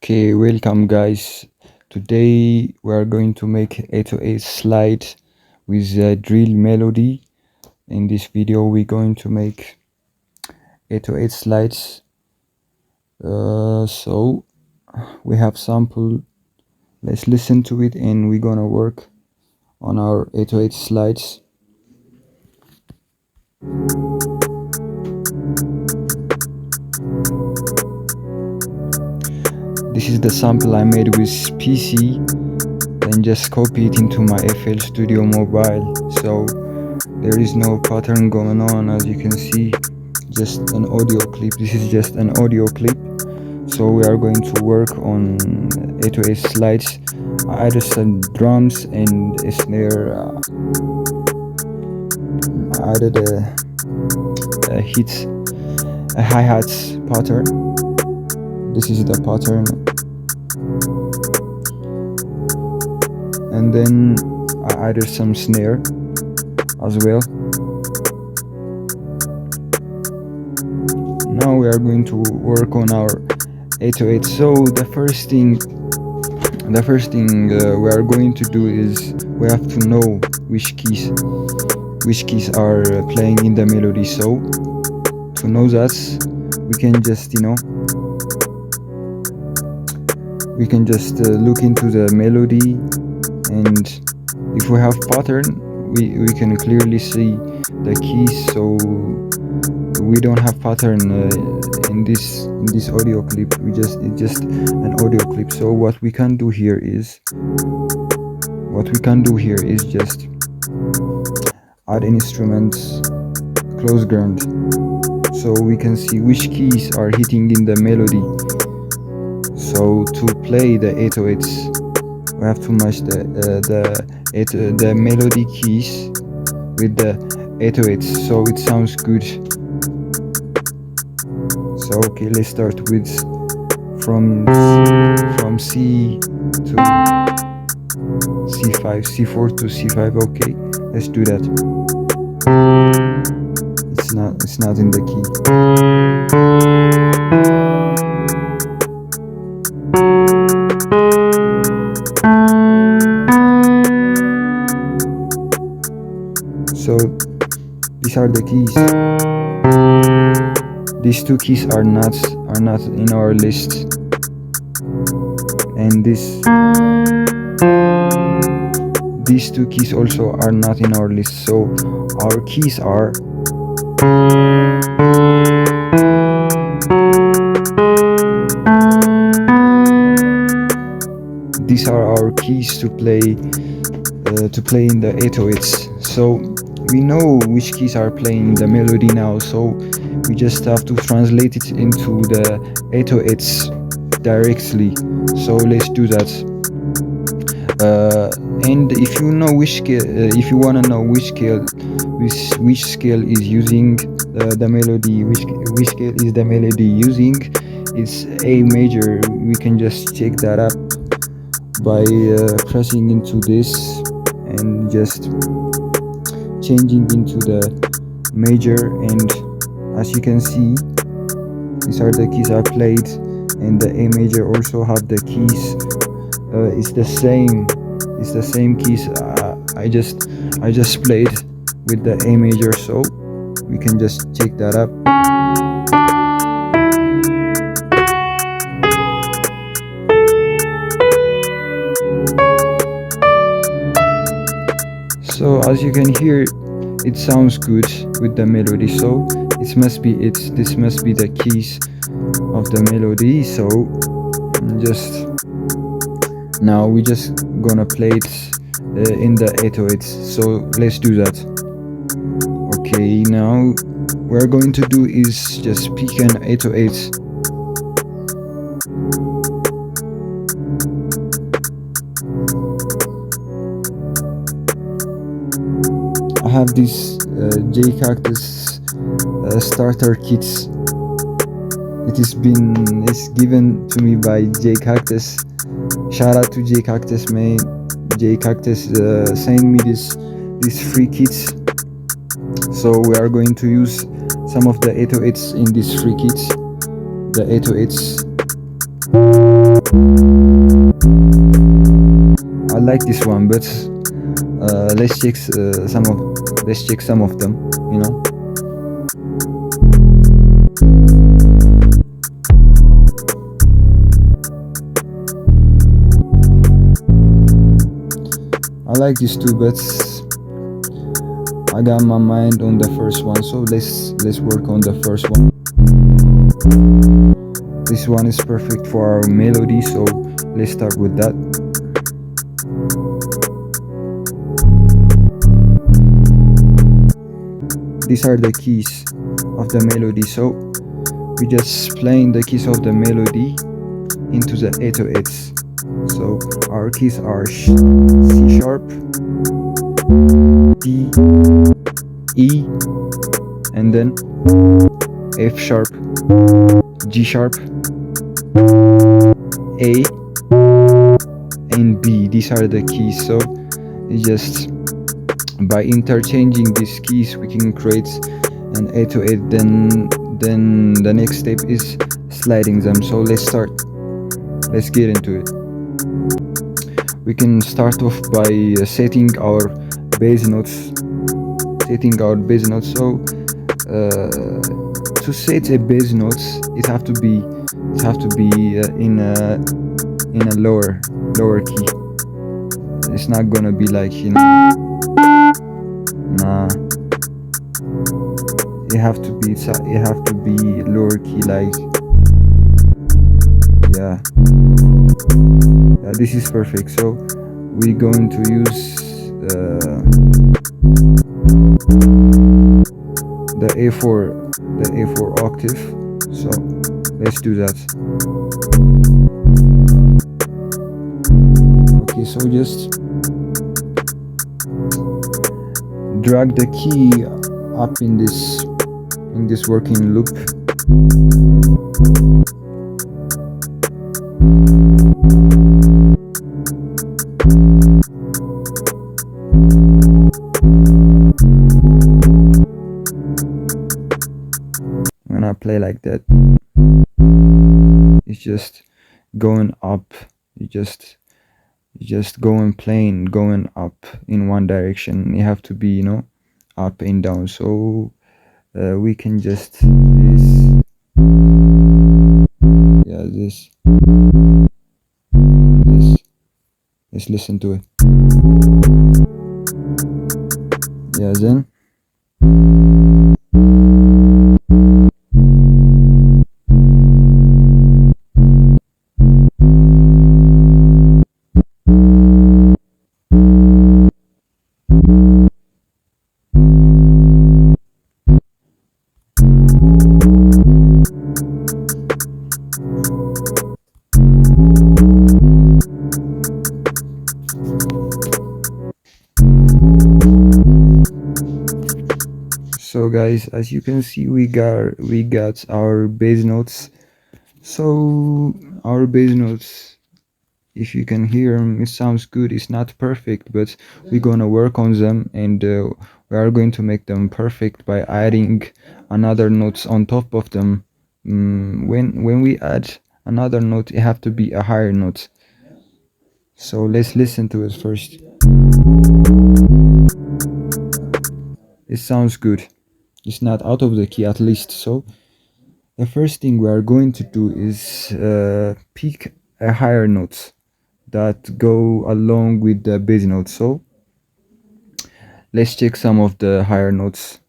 Okay, welcome guys. Today we are going to make 808 slide with a drill melody. In this video we're going to make 808 slides. So we have sample. Let's listen to it and we're gonna work on our 808 slides. This is the sample I made with PC, then just copy it into my FL Studio Mobile. So there is no pattern going on, as you can see, just an audio clip. This is just an audio clip. So we are going to work on 808 slides. I added some drums and a snare. I added a hi-hats pattern. This is the pattern, and then I added some snare as well. Now we are going to work on our 808. So the first thing we are going to do is we have to know which keys are playing in the melody. So to know that, we can just look into the melody, and if we have pattern, we can clearly see the keys. So we don't have pattern in this audio clip. It's just an audio clip. So what we can do here is just add instruments, close ground, so we can see which keys are hitting in the melody. So to play the 808s, we have to match the melody keys with the 808s, so it sounds good. So okay, let's start with from C to C5, C4 to C5. Okay, let's do that. It's not in the key. So these are the keys. These two keys are not in our list, and these two keys also are not in our list. So our keys are these are our keys to play in the 808s. So we know which keys are playing the melody now, so we just have to translate it into the 808s directly. So let's do that. And if you know which scale, if you want to know which scale is using the melody, which scale is the melody using, it's A major. We can just check that up by pressing into this and just changing into the major. And as you can see, these are the keys I played, and the A major also have the keys. It's the same keys. I just played with the A major, so we can just check that up. So as you can hear, it sounds good with the melody. So this must be the keys of the melody. So now we just gonna play it in the 808s. So let's do that. Okay, now we're going to do is just pick an 808. I have this J Cactus starter kits. It's given to me by J Cactus. Shout out to J Cactus, man. J Cactus sent me these free kits. So we are going to use some of the 808s in these free kits. The 808s. I like this one, but let's check some of them, you know. I like these two, but I got my mind on the first one, so let's work on the first one. This one is perfect for our melody, so let's start with that. These are the keys of the melody, so we just playing the keys of the melody into the 808s. So our keys are C sharp, D, E, and then F sharp, G sharp, A, and B. These are the keys. So it's just by interchanging these keys we can create an 808. Then the next step is sliding them. So let's get into it. We can start off by setting our bass notes. So to set a bass note, it have to be in a lower key. It's not gonna be like, you know, nah. It have to be lower key, like, yeah. This is perfect. So we're going to use the A4 octave. So let's do that. Okay, so just drag the key up in this working loop. When I play like that, it's just going up. You just going up in one direction. You have to be, you know, up and down. So we can just this. Let's listen to it. Yeah, then so guys, as you can see, we got our bass notes. So our bass notes, if you can hear them, it sounds good. It's not perfect, but we're gonna work on them, and we are going to make them perfect by adding another notes on top of them. When we add another note, it have to be a higher note. So let's listen to it first. It sounds good. It's not out of the key, at least. So the first thing we are going to do is pick a higher note that go along with the bass note. So let's check some of the higher notes.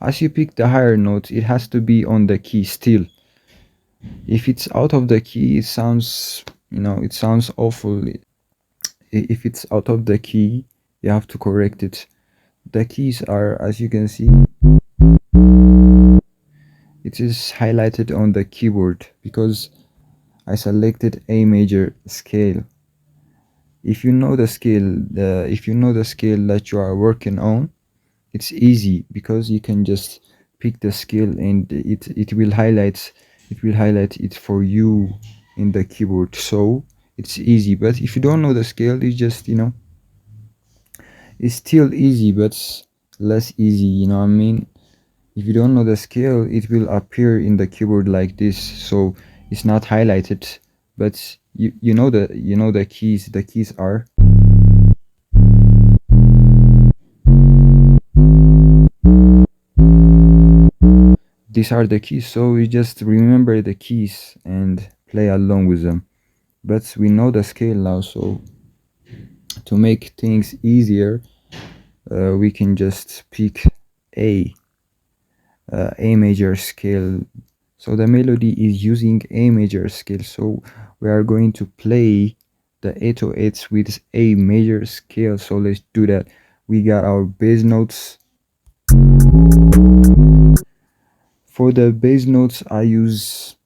As you pick the higher note, it has to be on the key still. If it's out of the key, it sounds, you know, it sounds awful. If it's out of the key, you have to correct it. The keys are, as you can see, it is highlighted on the keyboard because I selected A major scale. If you know the scale, that you are working on, it's easy because you can just pick the scale and it will highlight it for you in the keyboard. So it's easy. But if you don't know the scale, it's just, you know, it's still easy but less easy, you know what I mean? if you don't know the scale, it will appear in the keyboard like this, so it's not highlighted, but you know the keys. The keys are these are the keys, so we just remember the keys and play along with them. But we know the scale now, so to make things easier, we can just pick A major scale. So the melody is using A major scale, so we are going to play the 808s with A major scale. So let's do that. We got our bass notes. For the bass notes, I use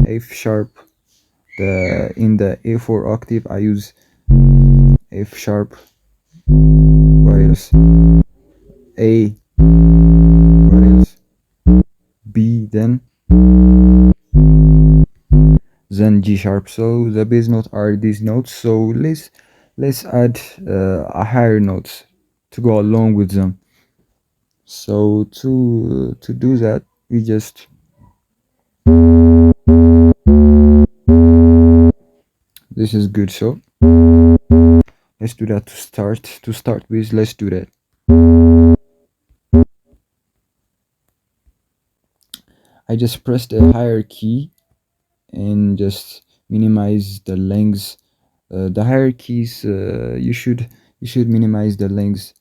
F sharp. In the A4 octave, I use F sharp. What else? A. What else? B. Then G sharp. So the bass notes are these notes. So let's add a higher notes to go along with them. So to do that, we just this is good. So let's do that to start with. Let's do that. I just pressed a higher key and just minimize the lengths. The higher keys, you should minimize the lengths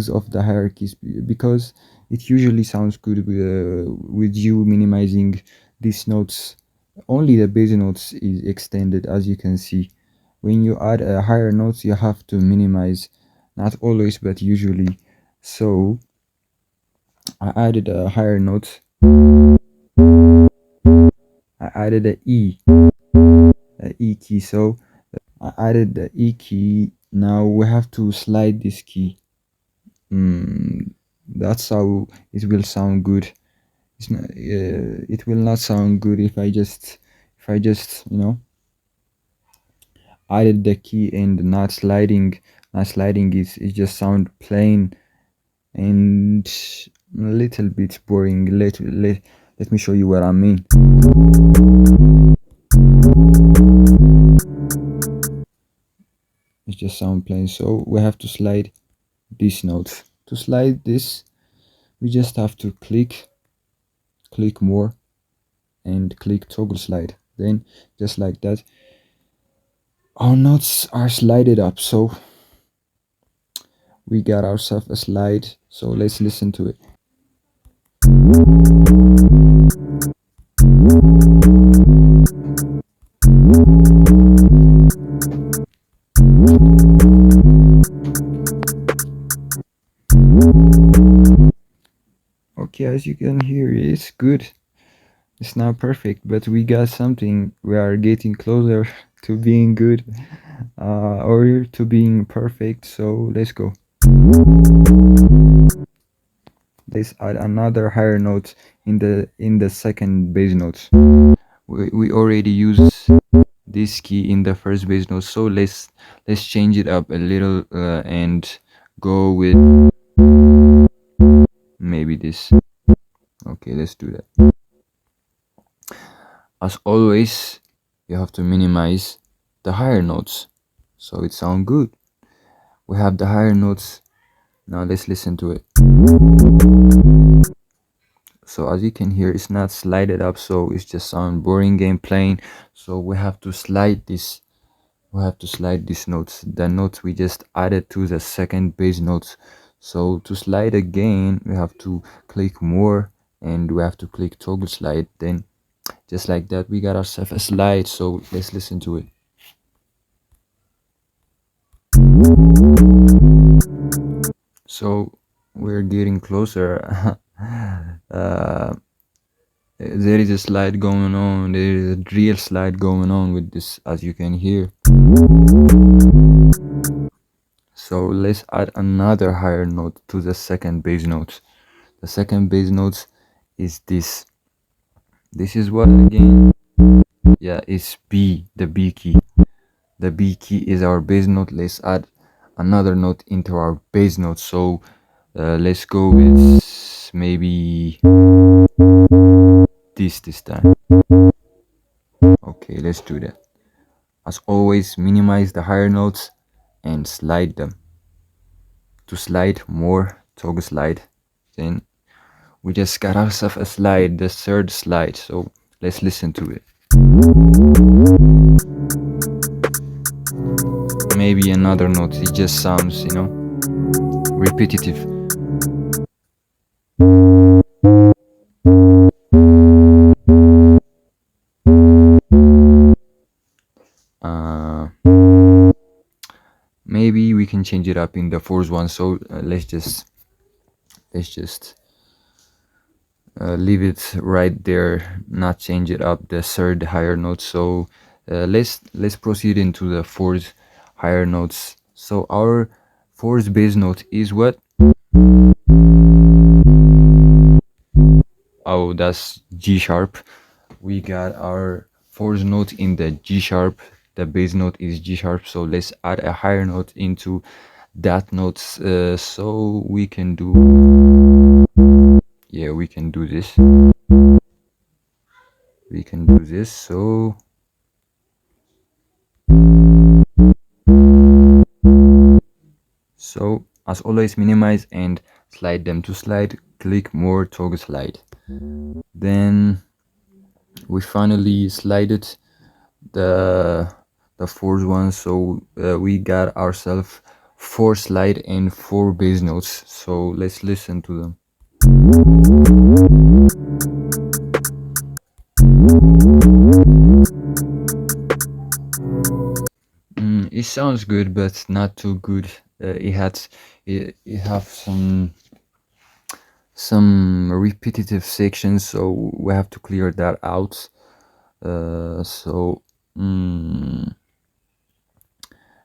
of the hierarchies, because it usually sounds good with you minimizing these notes. Only the bass notes is extended, as you can see. When you add higher notes, you have to minimize, not always but usually. So I added a higher note. I added a E key. So I added the E key. Now we have to slide this key. That's how it will sound good. It's not, it will not sound good if I just added the key and not sliding. It just sound plain and a little bit boring. Let me show you what I mean. It just sound plain, so we have to slide these notes. To slide this, we just have to click more and click toggle slide. Then just like that, our notes are slided up. So we got ourselves a slide. So let's listen to it. Okay, as you can hear, it's good. It's not perfect, but we got something. We are getting closer to being good, or to being perfect. So let's go. Let's add another higher note in the second bass note. We already used this key in the first bass note, so let's change it up a little and go with maybe this. Okay, let's do that. As always, you have to minimize the higher notes so it sounds good. We have the higher notes. Now let's listen to it. So as you can hear, it's not slided up, so it's just sound boring and plain. So we have to slide this. We have to slide these notes, the notes we just added to the second bass notes. So to slide again, we have to click more and we have to click toggle slide. Then just like that, we got ourselves a slide. So let's listen to it. So we're getting closer. There is a slide going on. There is a real slide going on with this, as you can hear. So let's add another higher note to the second bass note. The second bass note is this. This is what again? Yeah, it's B, the B key. The B key is our bass note. Let's add another note into our bass note. So let's go with maybe this time. Okay, let's do that. As always, minimize the higher notes and slide them. To slide more, toggle slide. Then we just got ourselves a slide, the third slide. So let's listen to it. Maybe another note, it just sounds, repetitive. Maybe we can change it up in the fourth one. So let's just leave it right there, not change it up, the third higher note. So let's proceed into the fourth higher notes. So our fourth bass note is what? Oh, that's G sharp. We got our fourth note in the G sharp. The bass note is G sharp. So let's add a higher note into that note. So we can do, yeah, we can do this. We can do this. So as always, minimize and slide them. To slide, click more, toggle slide. Then we finally slided the fourth one. So we got ourselves 4 slide and 4 bass notes. So let's listen to them. It sounds good, but not too good. It have some repetitive sections, so we have to clear that out.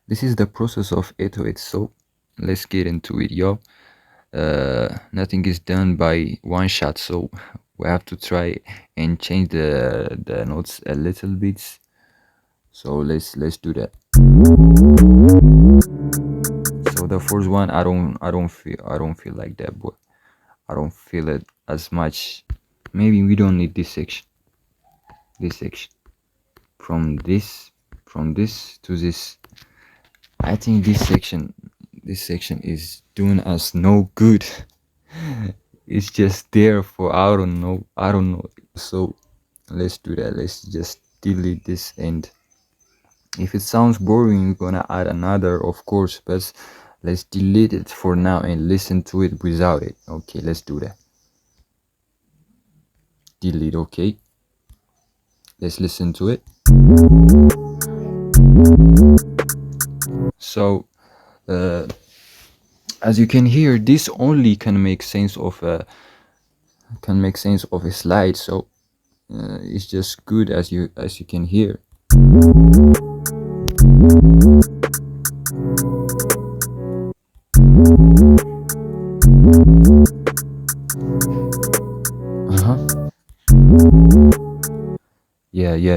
This is the process of 808. So let's get into it, yo. Nothing is done by one shot, so we have to try and change the notes a little bit. So let's do that. So the first one, I don't feel like that, but I don't feel it as much. Maybe we don't need this section. From this to this, I think this section is doing us no good. It's just there for I don't know. So let's do that. Let's just delete this, and if it sounds boring, we're gonna add another, of course, but let's delete it for now and listen to it without it. Okay, let's do that. Delete. Okay, let's listen to it. So as you can hear, this only can make sense of a slide. So it's just good, as you can hear.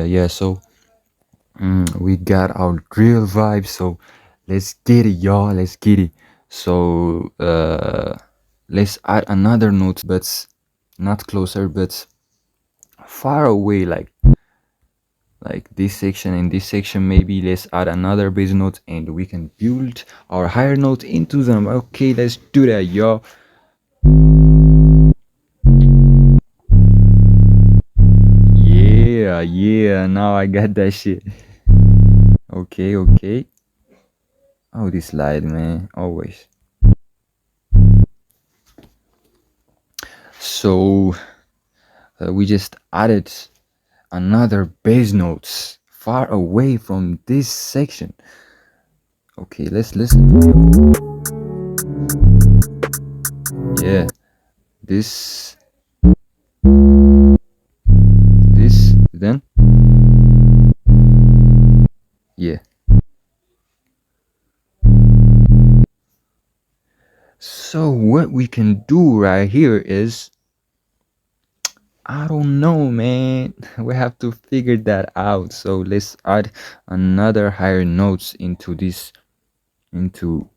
Yeah. So we got our drill vibe. So let's get it, y'all. Let's get it. So let's add another note, but not closer, but far away, like this section and this section. Maybe let's add another bass note and we can build our higher note into them. Okay, let's do that, y'all. Yeah, now I got that shit. Okay. Oh, this slide, man, always. So we just added another bass notes far away from this section. Okay, let's listen to it. Yeah, this, then, yeah. So what we can do right here is, I don't know, man. We have to figure that out. So let's add another higher notes into this, into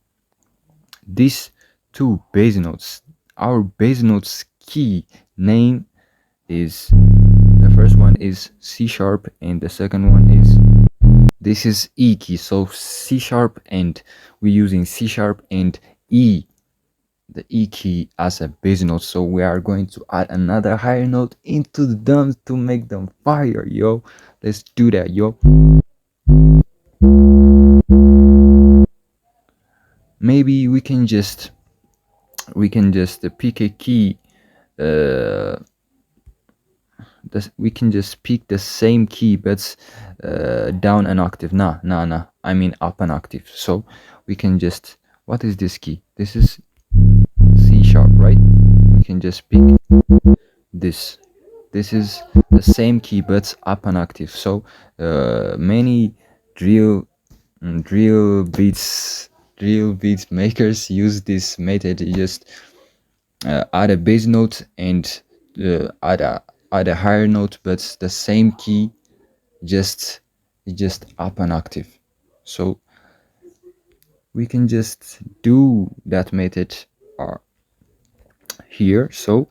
these two bass notes. Our bass notes key name is, the first one is C sharp and the second one is, this is E key. So C sharp, and we're using C sharp and E, the E key, as a bass note. So we are going to add another higher note into the drums to make them fire, yo. Let's do that, yo. Maybe we can just pick a key. We can just pick the same key, but down an octave. Nah. I mean up an octave. So we can just, what is this key? This is C sharp, right? We can just pick this. This is the same key but up an octave. So many drill beats makers use this method. You just add a bass note and add a higher note, but the same key, just up an octave. So we can just do that method here. So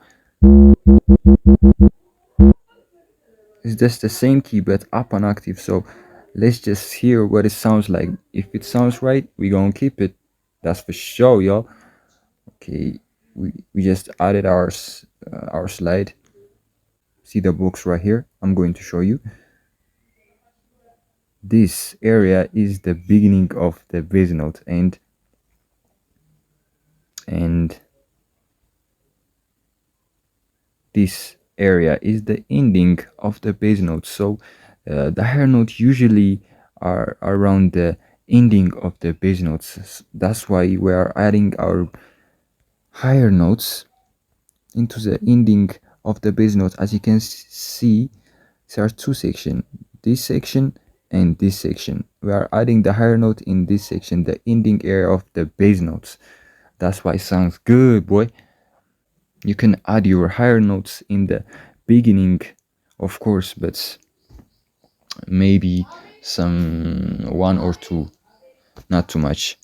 it's just the same key but up an octave. So let's just hear what it sounds like. If it sounds right, we gonna keep it, that's for sure, y'all. Okay, we just added our slide. See the box right here? I'm going to show you. This area is the beginning of the bass note, and this area is the ending of the bass note. So the higher note usually are around the ending of the bass notes. That's why we are adding our higher notes into the ending of the bass note. As you can see, there are two sections, this section and this section. We are adding the higher note in this section, the ending area of the bass notes. That's why it sounds good, boy. You can add your higher notes in the beginning, of course, but maybe some one or two, not too much.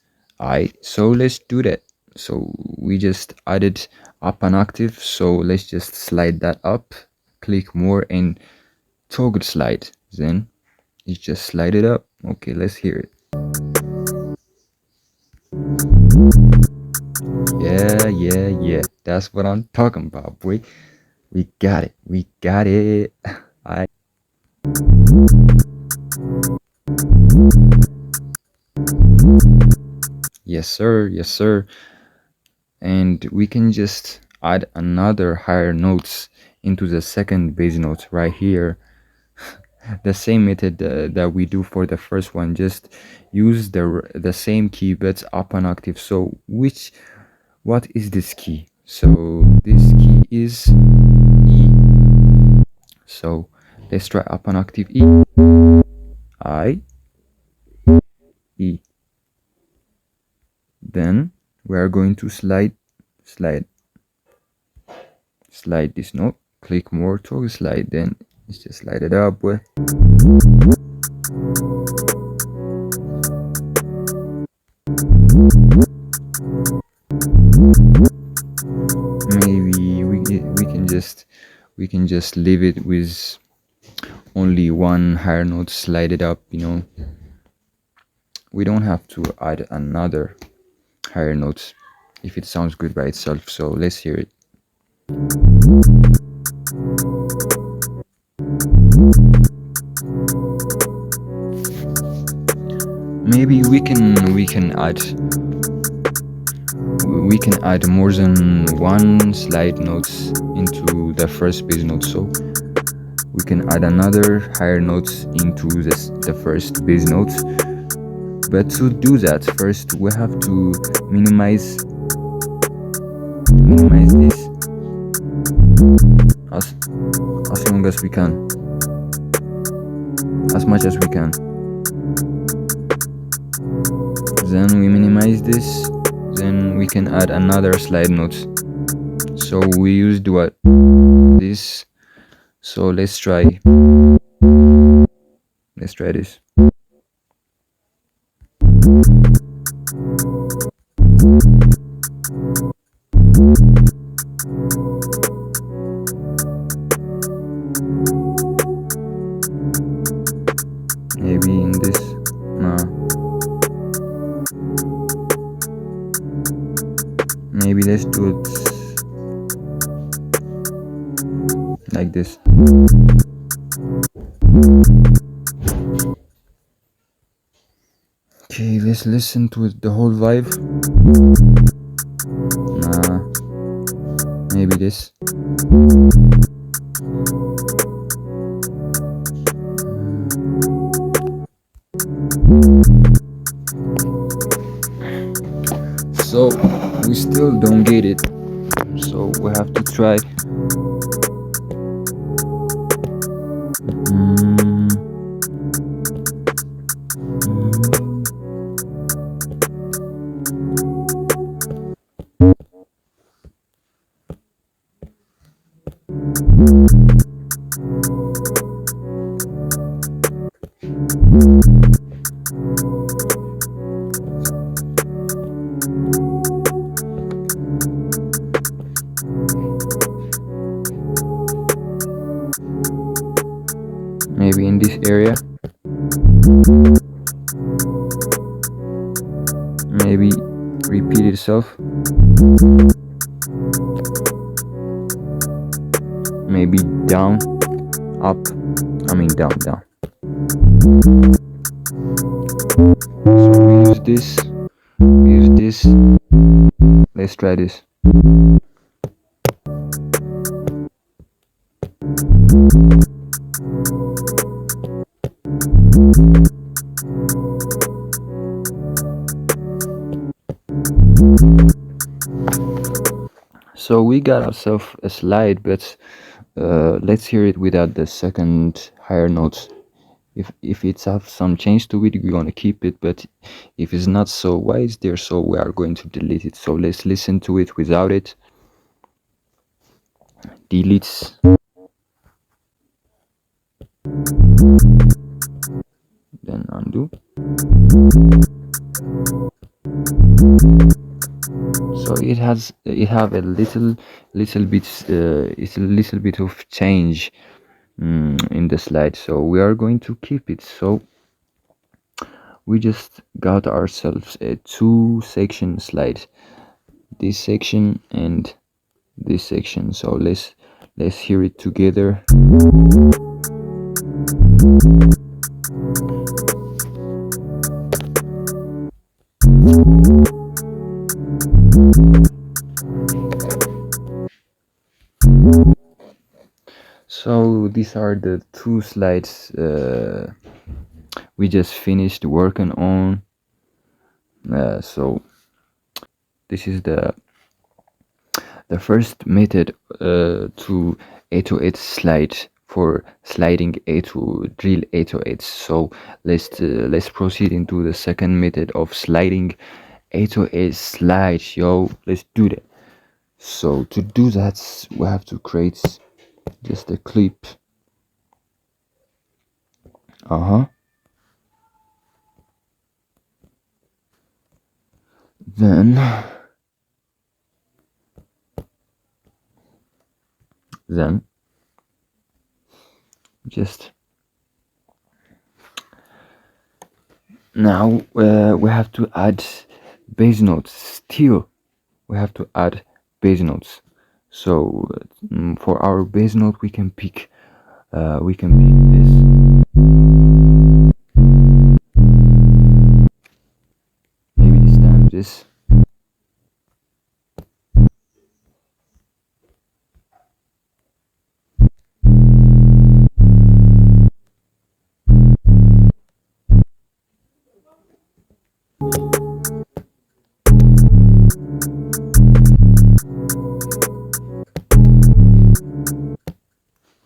So let's do that. So we just added up an octave, so let's just slide that up, click more and toggle slide. Then you just slide it up. Okay, let's hear it. Yeah, that's what I'm talking about, boy. We got it. Yes sir. And we can just add another higher notes into the second bass note right here. The same method that we do for the first one, just use the same key but up an octave. So what is this key? So this key is E. So let's try up an octave. E, I, E. Then we are going to slide this note, click more, toggle slide, then let's just slide it up. Maybe we can just leave it with only one higher note, slide it up, you know. We don't have to add another higher note if it sounds good by itself. So let's hear it. Maybe we can add more than one slide notes into the first bass note. So we can add another higher notes into the first bass note. But to do that, first we have to minimize this as long as we can, as much as we can. Then we minimize this, then we can add another slide note. So we used what? This. So let's try this. Maybe in this, no, maybe let's do it like this. Okay, let's listen to the whole vibe. Nah, maybe this. So we still don't get it, so we have to try. Maybe in this area. Maybe repeat itself. Maybe down, up. I mean down. So we use this. Let's try this. So we got ourselves a slide, but let's hear it without the second higher notes. If it's have some change to it, we're gonna keep it, but if it's not so, why is there so, we are going to delete it. So let's listen to it without it. Deletes. Then undo. So it have a little bit it's a little bit of change in the slide, so we are going to keep it. So we just got ourselves a 2-section slide, this section and this section. So let's hear it together. So these are the 2 slides we just finished working on. So this is the first method to 808 slide, for sliding drill 808. So let's proceed into the second method of sliding 808 slide. Yo, let's do that. So to do that, we have to create just a clip. Then just now we have to add bass notes. Still we have to add bass notes. So for our bass note, we can pick this. Maybe this time this.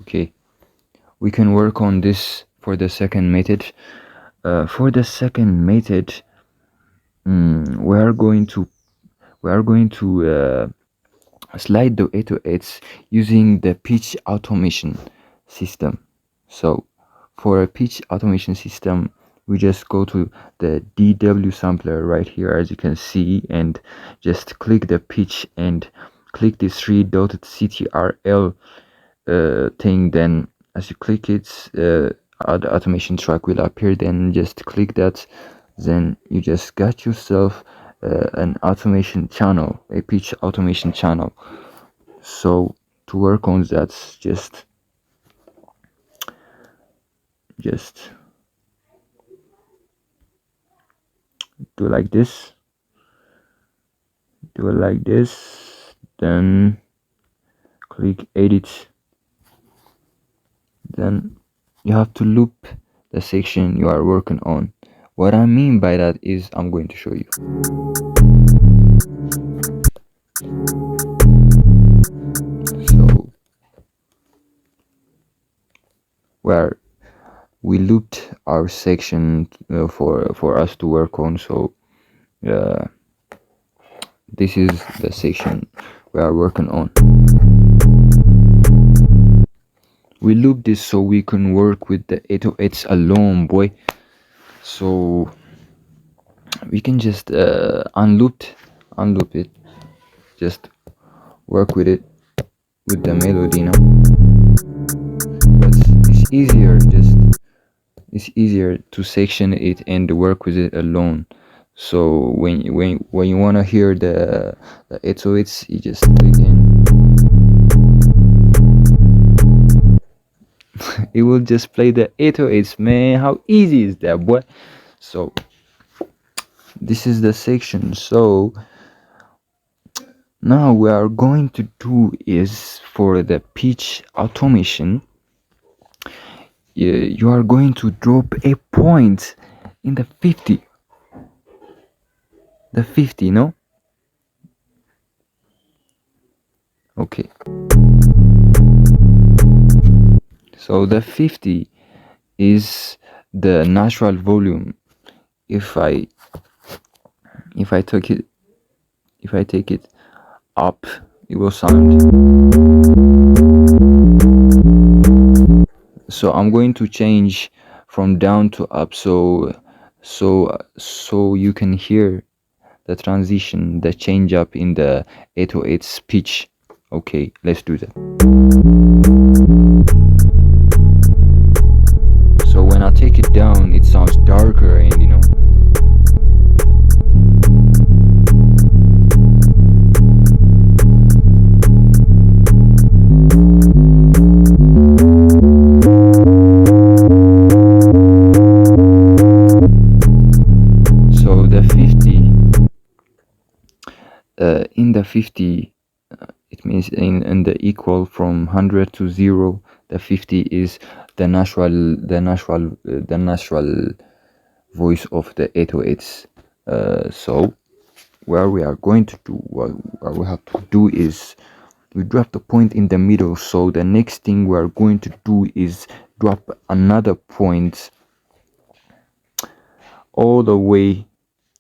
Okay, we can work on this for the second method. For the second method, we are going to slide the 808s using the pitch automation system. So for a pitch automation system, we just go to the DW sampler right here, as you can see, and just click the pitch and click this 3-dotted CTRL thing. Then as you click it, the automation track will appear. Then just click that, then you just got yourself an automation channel, a pitch automation channel. So to work on that, just do like this, do it like this, then click edit. Then you have to loop the section you are working on. What I mean by that is I'm going to show you. So where we looped our section for us to work on. So this is the section we are working on. We loop this so we can work with the 808s alone, boy. So we can just unloop it, just work with it with the melody now. But it's easier to section it and work with it alone. So when you want to hear the 808s, you just click in. It will just play the 808s, man. How easy is that, boy? So this is the section. So now we are going to do is for the pitch automation, you are going to drop a point in the 50, no? Okay, so the 50 is the natural volume. If I take it up, it will sound. So I'm going to change from down to up, so you can hear the transition, the change up in the 808's pitch. Okay, let's do that. So when I take it down, it sounds darker, and you know. So the 50, in the 50, it means in the equal from 100 to 0, the 50 is the natural voice of the 808s. So what we have to do is we drop the point in the middle. So the next thing we are going to do is drop another point all the way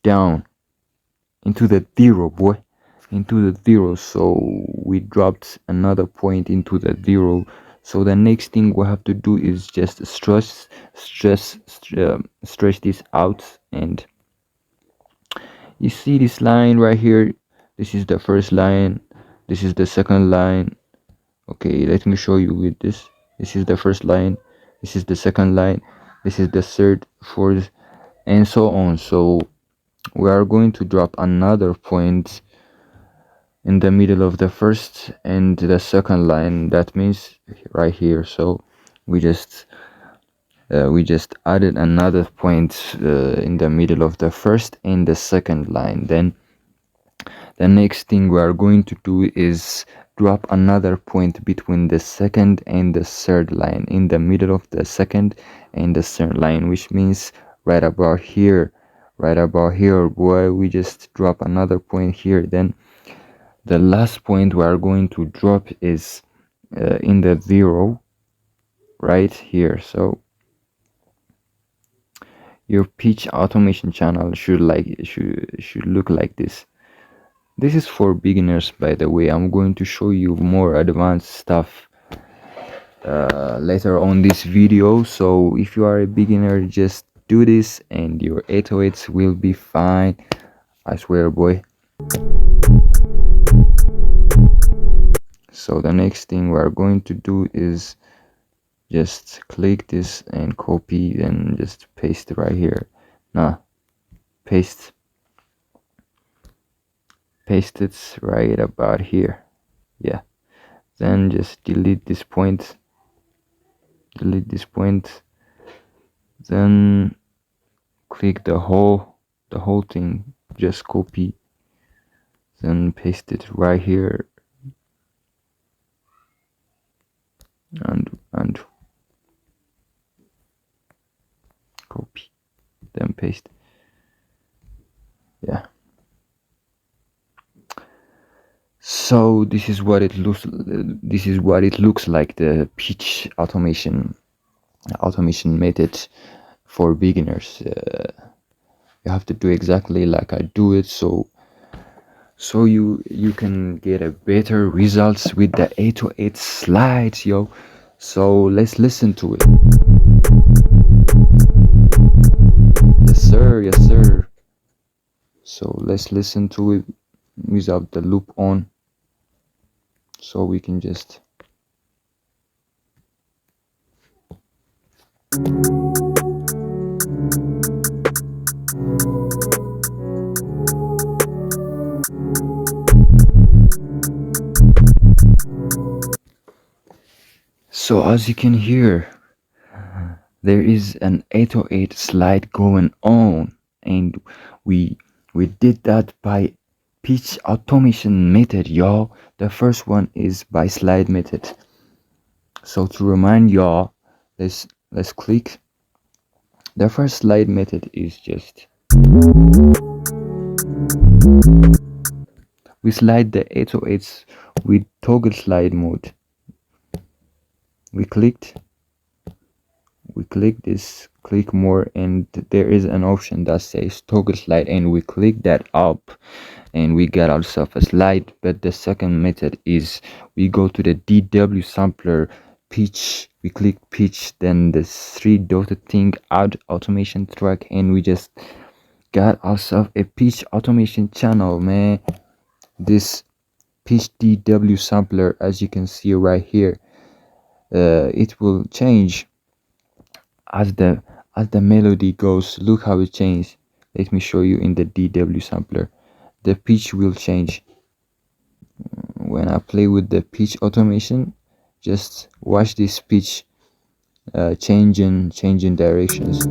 down into the 0, boy, into the 0. So we dropped another point into the 0. So the next thing we have to do is just stretch this out, and you see this line right here. This is the first line, this is the second line. Okay, let me show you with this. This is the first line, this is the second line, this is the third, fourth, and so on. So we are going to drop another point in the middle of the first and the second line. That means right here. So we just added another point in the middle of the first and the second line. Then the next thing we are going to do is drop another point between the second and the third line, in the middle of the second and the third line, which means right about here, boy. We just drop another point here. Then the last point we are going to drop is in the 0 right here. So your pitch automation channel should look like this. This is for beginners, by the way. I'm going to show you more advanced stuff later on this video. So if you are a beginner, just do this and your 808s will be fine. I swear, boy. So the next thing we are going to do is just click this and copy, then just paste it right here. Nah, paste it right about here. Yeah, then just delete this point, then click the whole thing, just copy, then paste it right here, and copy, then paste. Yeah, so this is what it looks like, the pitch automation method for beginners. You have to do exactly like I do it, so you can get a better results with the 808 slides, yo. So let's listen to it. Yes sir. So let's listen to it without the loop on, so we can just so as you can hear, there is an 808 slide going on, and we did that by pitch automation method, y'all. The first one is by slide method. So to remind y'all, let's click. The first slide method is just we slide the 808s with toggle slide mode. We click this, click more, and there is an option that says toggle slide, and we click that up and we get ourselves a slide. But the second method is we go to the DW sampler, pitch, we click pitch, then the three dotted thing, add automation track, and we just got ourselves a pitch automation channel, man. This pitch DW sampler, as you can see right here, it will change as the melody goes. Look how it changed. Let me show you in the DW sampler. The pitch will change when I play with the pitch automation. Just watch this pitch changing directions.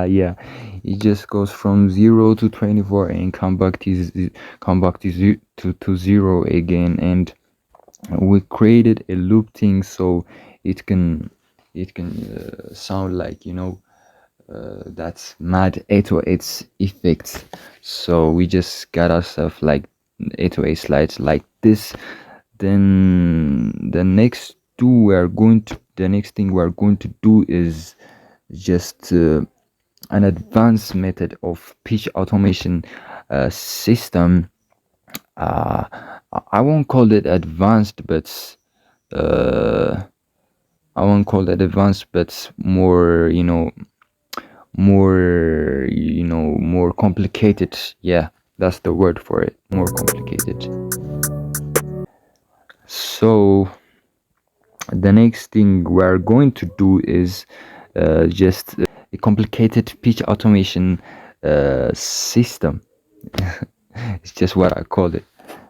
Yeah, it just goes from 0 to 24 and come back to 0 again. And we created a loop thing so it can sound like, that's mad 808 effects. So we just got ourselves like 808 slides like this. Then the next thing we are going to do is just an advanced method of pitch automation system. I won't call it advanced, but more, more complicated. Yeah, that's the word for it, more complicated. So the next thing we're going to do is just a complicated pitch automation system. It's just what I call it.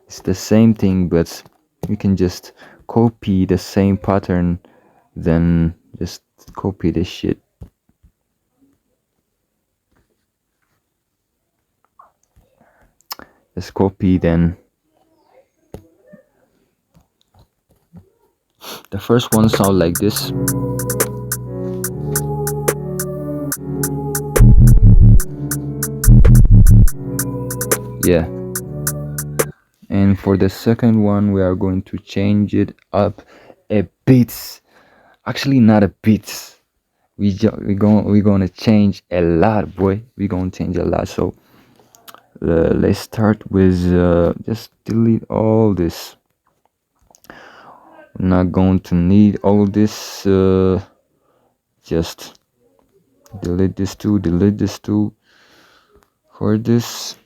It's the same thing, but you can just copy the same pattern, then just copy this shit. Just copy, then the first one sound like this. Yeah, and for the second one we are going to change it up a bit. Actually, not a bit. We're gonna change a lot, boy. We're gonna change a lot. So let's start with just delete all this. I'm not going to need all this. Just delete this too, delete this too. For this,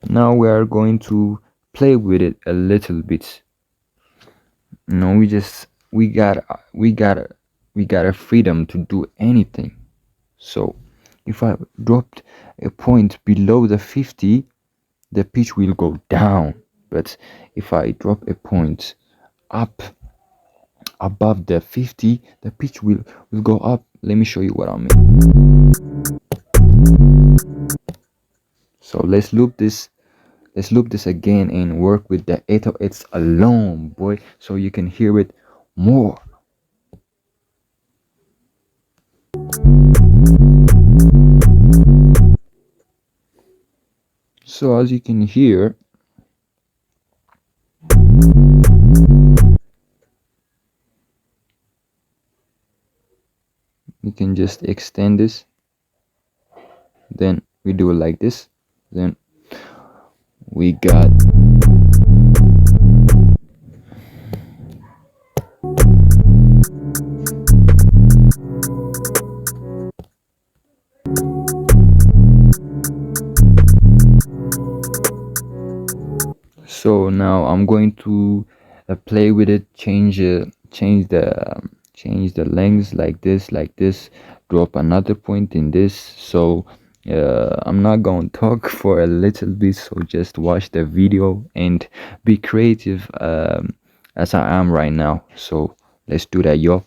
now we are going to play with it a little bit. We got a freedom to do anything. So if I dropped a point below the 50, the pitch will go down. But if I drop a point up above the 50, the pitch will go up. Let me show you what I mean. So let's loop this again and work with the 808s alone, boy, so you can hear it more. So as you can hear, we can just extend this, then we do it like this, then we got so now I'm going to play with it, change the length like this, drop another point in this. So I'm not going to talk for a little bit, so just watch the video and be creative as I am right now. So let's do that, yo.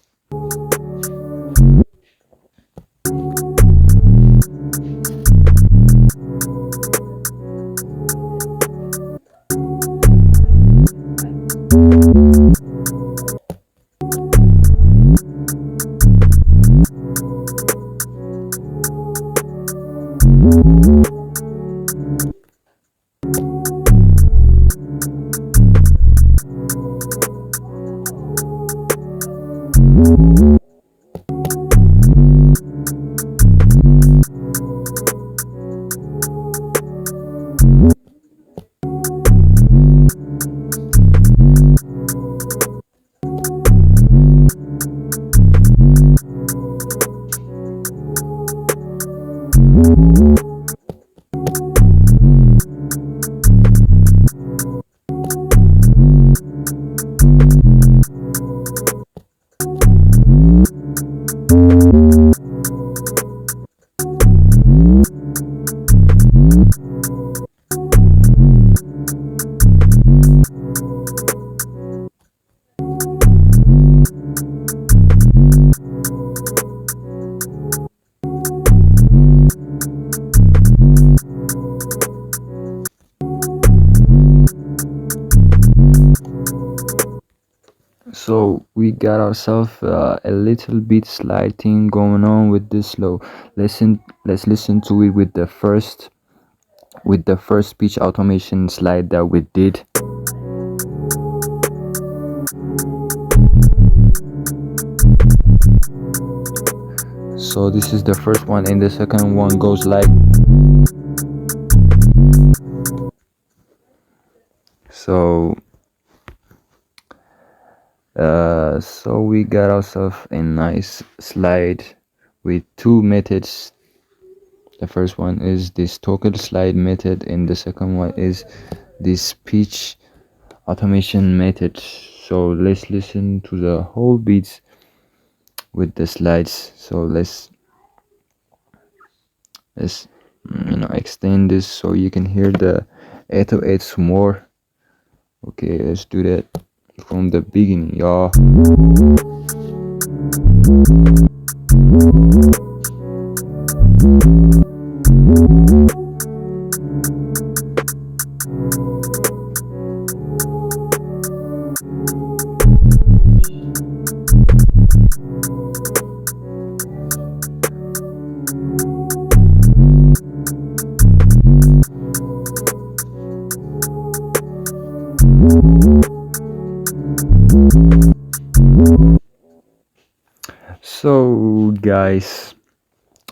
So we got ourselves a little bit slide thing going on with this slow. Let's listen to it with the first pitch automation slide that we did. So this is the first one, and the second one goes like so. So we got ourselves a nice slide with two methods. The first one is this toggle slide method, and the second one is this pitch automation method. So let's listen to the whole beats with the slides. So let's extend this so you can hear the 808s more. Okay, let's do that from the beginning, y'all. So guys,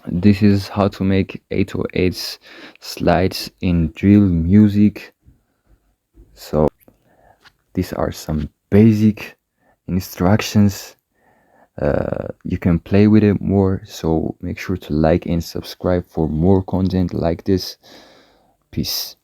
this is how to make 808s slides in drill music. So these are some basic instructions you can play with it more. So make sure to like and subscribe for more content like this. Peace.